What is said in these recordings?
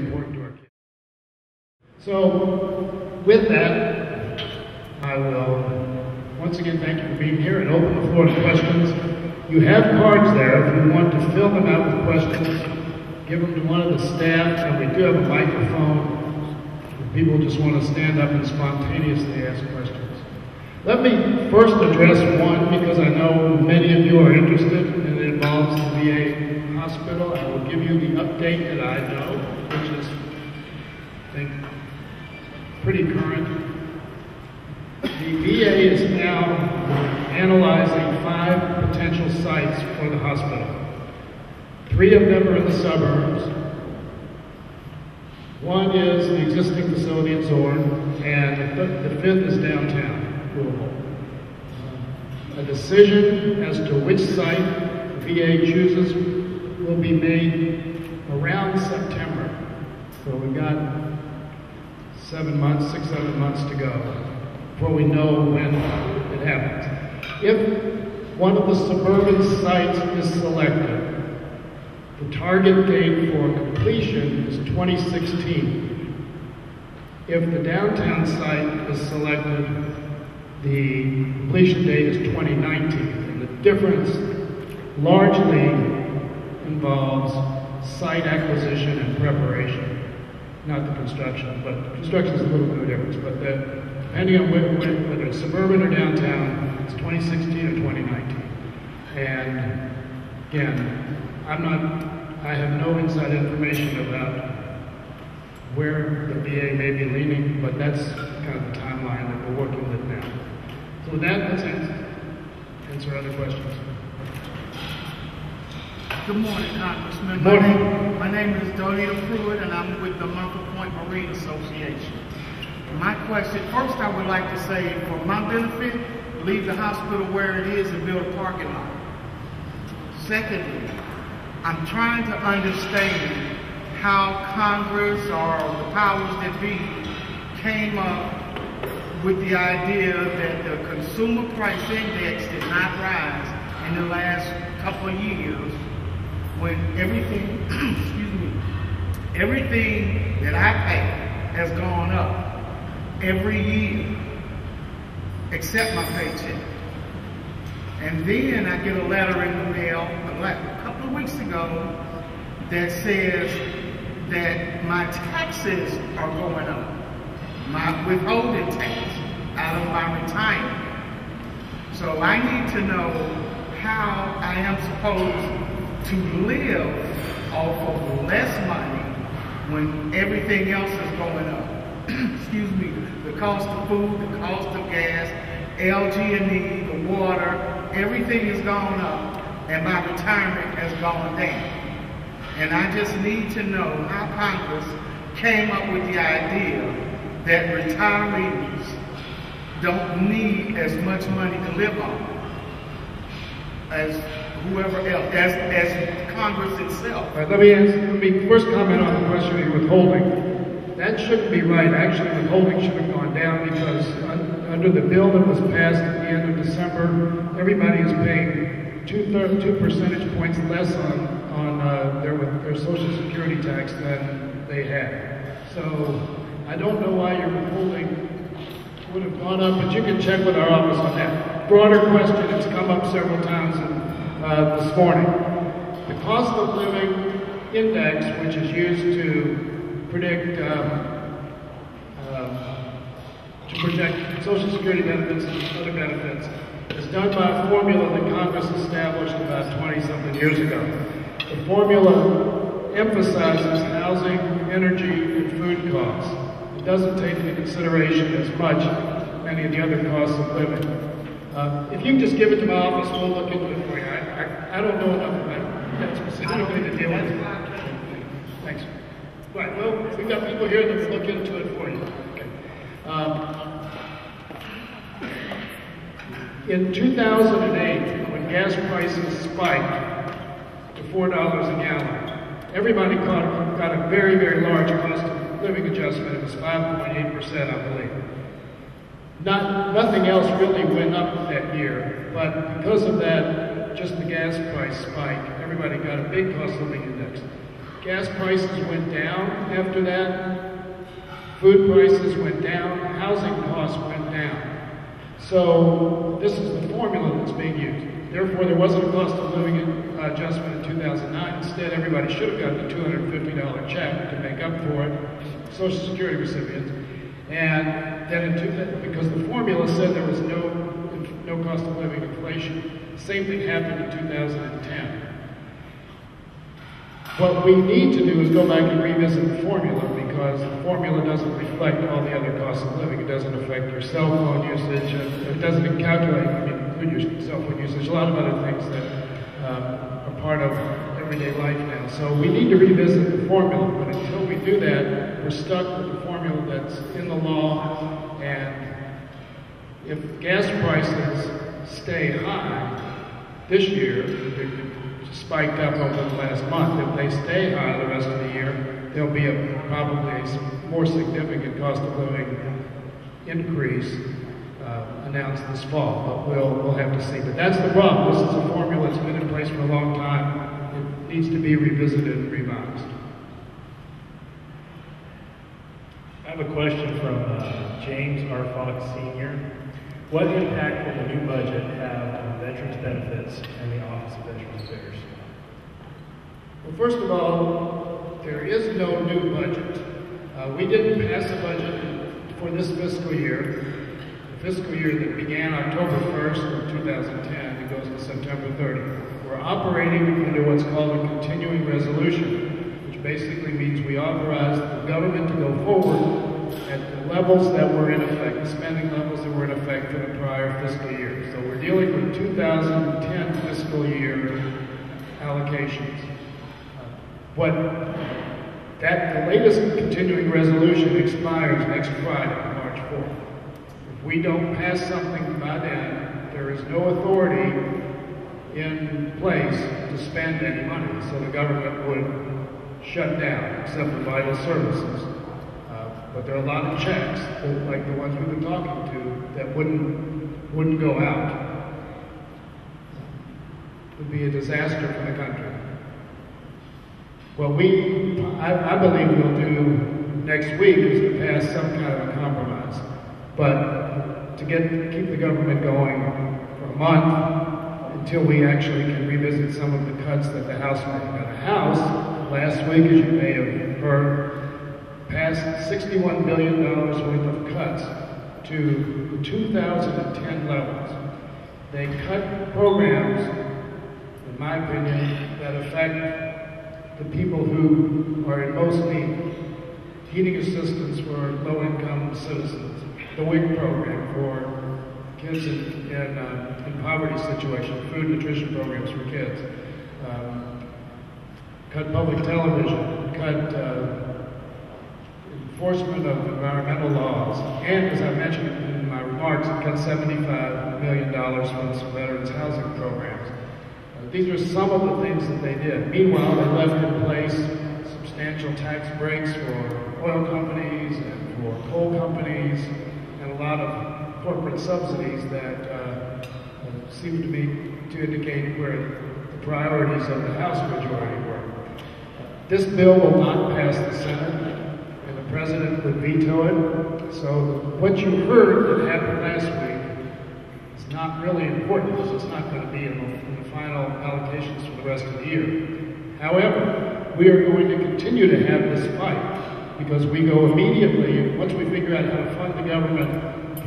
important to our kids. So, with that, I will once again thank you for being here and open the floor to questions. You have cards there. If you want to fill them out with questions, give them to one of the staff, and we do have a microphone. If people just want to stand up and spontaneously ask questions. Let me first address one because I know many of you are interested and it involves the VA hospital. I will give you the update that I know, which is, I think, pretty current. The VA is now analyzing 5 potential sites for the hospital. 3 of them are in the suburbs. 1 is the existing facility in Zorn, and the 5th is downtown. A decision as to which site the VA chooses will be made around September. So we've got 6, 7 months to go before we know when it happens. If one of the suburban sites is selected, the target date for completion is 2016. If the downtown site is selected, the completion date is 2019, and the difference largely involves site acquisition and preparation, not the construction, but construction is a little bit of a difference, but depending on whether it's suburban or downtown, it's 2016 or 2019. And again, I have no inside information about where the VA may be leaning, but that's kind of the timeline that we're working with now. So with that, let's answer other questions. Good morning, Congressman. Good morning. My name is Dolita Pruitt, and I'm with the Muffler Point Marine Association. My question, first I would like to say, for my benefit, leave the hospital where it is and build a parking lot. Secondly, I'm trying to understand how Congress or the powers that be came up with the idea that the consumer price index did not rise in the last couple of years when everything, excuse me, everything that I pay has gone up every year except my paycheck. And then I get a letter in the mail a couple of weeks ago that says that my taxes are going up. My withholding tax out of my retirement. So I need to know how I am supposed to live off of less money when everything else is going up. Excuse me, the cost of food, the cost of gas, LG&E, the water, everything has gone up and my retirement has gone down. And I just need to know how Congress came up with the idea that retirees don't need as much money to live on as whoever else, as Congress itself. All right, let me first comment on the question of withholding. That shouldn't be right. Actually, withholding should have gone down because under the bill that was passed at the end of December, everybody is paying 2 percentage points less on their Social Security tax than they had. So I don't know why your withholding would have gone up, but you can check with our office on that. Broader question, it's come up several times this morning. The cost of living index, which is used to predict, project Social Security benefits and other benefits, is done by a formula that Congress established about 20-something years ago. The formula emphasizes housing, energy, and food costs. It doesn't take into consideration as much many of the other costs of living. If you can just give it to my office, we'll look into it for you. I don't know enough about that specifically to deal with it. Thanks. Right, well, we've got people here that will look into it for you. Okay. In 2008, when gas prices spiked to $4 a gallon, everybody got a very, very large cost of living adjustment. It was 5.8%, I believe. Nothing else really went up that year, but because of that, just the gas price spike, everybody got a big cost of living index. Gas prices went down after that, food prices went down, housing costs went down. So this is the formula that's being used. Therefore, there wasn't a cost of living adjustment in 2009. Instead, everybody should have gotten a $250 check to make up for it, Social Security recipients. And then because the formula said there was no cost of living inflation, the same thing happened in 2010. What we need to do is go back and revisit the formula, because the formula doesn't reflect all the other costs of living. It doesn't affect your cell phone usage. It doesn't include your cell phone usage. A lot of other things that are part of everyday life now. So we need to revisit the formula, but until we do that, we're stuck with the formula that's in the law. And if gas prices stay high this year, spiked up over the last month. If they stay high the rest of the year, there'll be probably a more significant cost of living increase announced this fall. But we'll have to see. But that's the problem. This is a formula that's been in place for a long time. It needs to be revisited and revised. I have a question from James R. Fox Sr. What impact will the new budget have on veterans benefits and the Office of Veterans Affairs? Well, first of all, there is no new budget. We didn't pass a budget for this fiscal year. The fiscal year that began October 1st of 2010 and goes to September 30th. We're operating under what's called a continuing resolution, which basically means we authorize the government to go forward at the levels that were in effect, the spending levels that were in effect for the prior fiscal year. So we're dealing with 2010 fiscal year allocations. The latest continuing resolution expires next Friday, March 4th. If we don't pass something by then, there is no authority in place to spend any money. So the government would shut down, except for vital services. But there are a lot of checks, like the ones we've been talking to, that wouldn't go out. It would be a disaster for the country. What I believe we'll do next week is to pass some kind of a compromise. But to keep the government going for a month until we actually can revisit some of the cuts that the House made. Now, the House, last week, as you may have heard, passed $61 billion worth of cuts to 2010 levels. They cut programs, in my opinion, that affect the people who are in most need. Heating assistance for low-income citizens, the WIC program for kids in poverty situations, food nutrition programs for kids, cut public television, cut enforcement of environmental laws, and as I mentioned in my remarks, it cut $75 million from some veterans housing programs. These are some of the things that they did. Meanwhile, they left in place substantial tax breaks for oil companies and for coal companies, and a lot of corporate subsidies that seem to me to indicate where the priorities of the House majority were. This bill will not pass the Senate, and the President would veto it. So what you heard that happened last week is not really important, because it's not going to be in the final allocations for the rest of the year. However, we are going to continue to have this fight, because we go immediately, once we figure out how to fund the government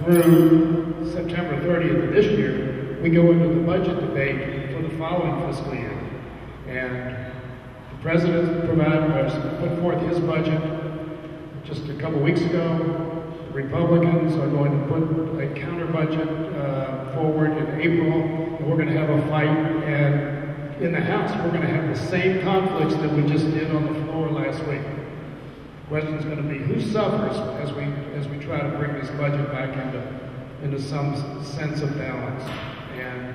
through September 30th of this year, we go into the budget debate for the following fiscal year. And the President put forth his budget just a couple weeks ago. The Republicans are going to put a counter budget forward in April, and we're going to have a fight. And in the House, we're going to have the same conflicts that we just did on the floor last week. The question is going to be who suffers as we try to bring this budget back into some sense of balance. And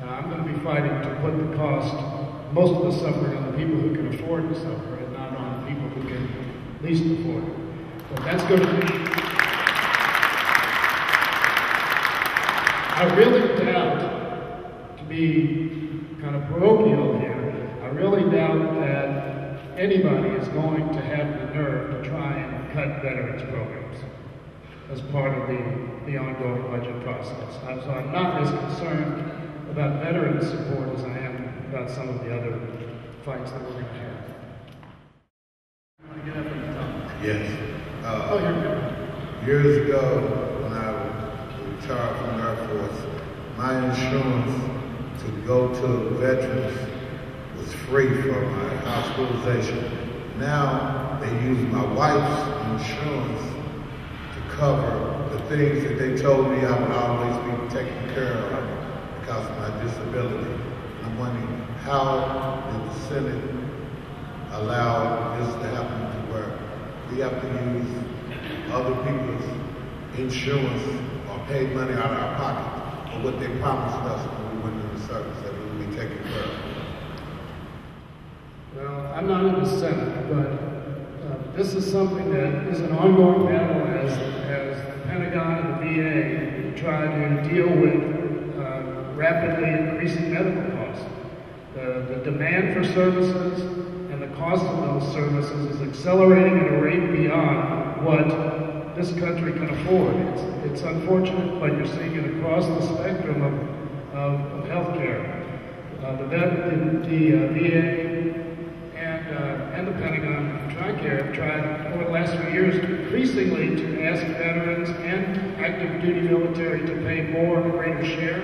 I'm going to be fighting to put the cost, most of the suffering, on the people who can afford to suffer, and not on the people who can least afford it. But that's going to be. I really doubt, to be kind of parochial here, I really doubt that anybody is going to have the nerve to cut veterans programs as part of the ongoing budget process. So I'm not as concerned about veteran support as I am about some of the other fights that we're going to have. You want to get up at the top? Yes. Oh, you're good. Years ago, when I retired from the Air Force, my insurance to go to veterans was free for my hospitalization. Now they use my wife's insurance to cover the things that they told me I would always be taken care of because of my disability. I'm wondering, how did the Senate allow this to happen to where we have to use other people's insurance or pay money out of our pocket for what they promised us when we went into service, that we would be taken care of? Well, I'm not in the Senate, but this is something that is an ongoing battle as the Pentagon and the VA try to deal with rapidly increasing medical costs. The demand for services and the cost of those services is accelerating at a rate beyond what this country can afford. It's unfortunate, but you're seeing it across the spectrum of healthcare. The VA and the Pentagon and TRICARE have tried over the last few years increasingly to ask veterans and active duty military to pay more, a greater share.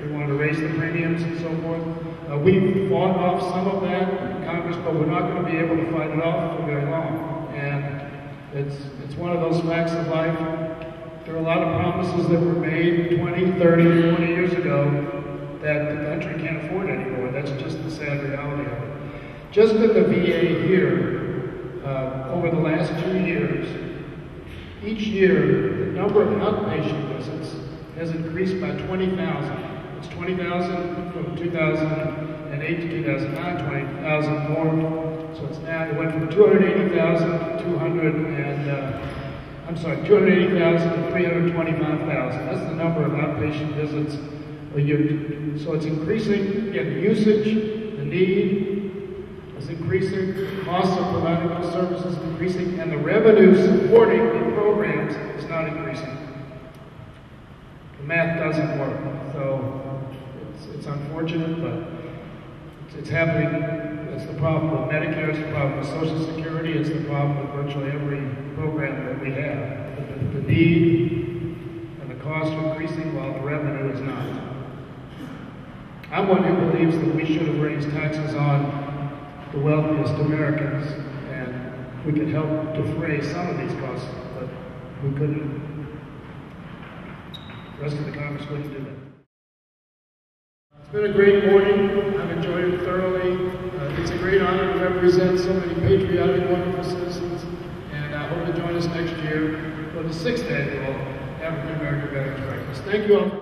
We wanted to raise the premiums and so forth. We fought off some of that in Congress, but we're not going to be able to fight it off for very long. And it's one of those facts of life. There are a lot of promises that were made 20, 30, 20 years ago that the country can't afford anymore. That's just the sad reality of it. Just at the VA here, over the last 2 years, each year, the number of outpatient visits has increased by 20,000. It's 20,000 from 2008 to 2009, 20,000 more. So it's now, it went from 280,000 to 280,000 to 325,000. That's the number of outpatient visits a year. So it's increasing. Again, the usage, the need is increasing, the cost of providing those services is increasing, and the revenue supporting the programs is not increasing. The math doesn't work. So it's unfortunate, but it's happening. It's the problem with Medicare, it's the problem with Social Security, it's the problem with virtually every program that we have. The need and the cost are increasing while the revenue is not. I'm one who believes that we should have raised taxes on the wealthiest Americans, and we could help defray some of these costs, but we couldn't. The rest of the Congress wouldn't do that. It's been a great morning. I've enjoyed it thoroughly. It's a great honor to represent so many patriotic, wonderful citizens, and I hope to join us next year for the 6th annual African American Veterans Breakfast. Thank you all.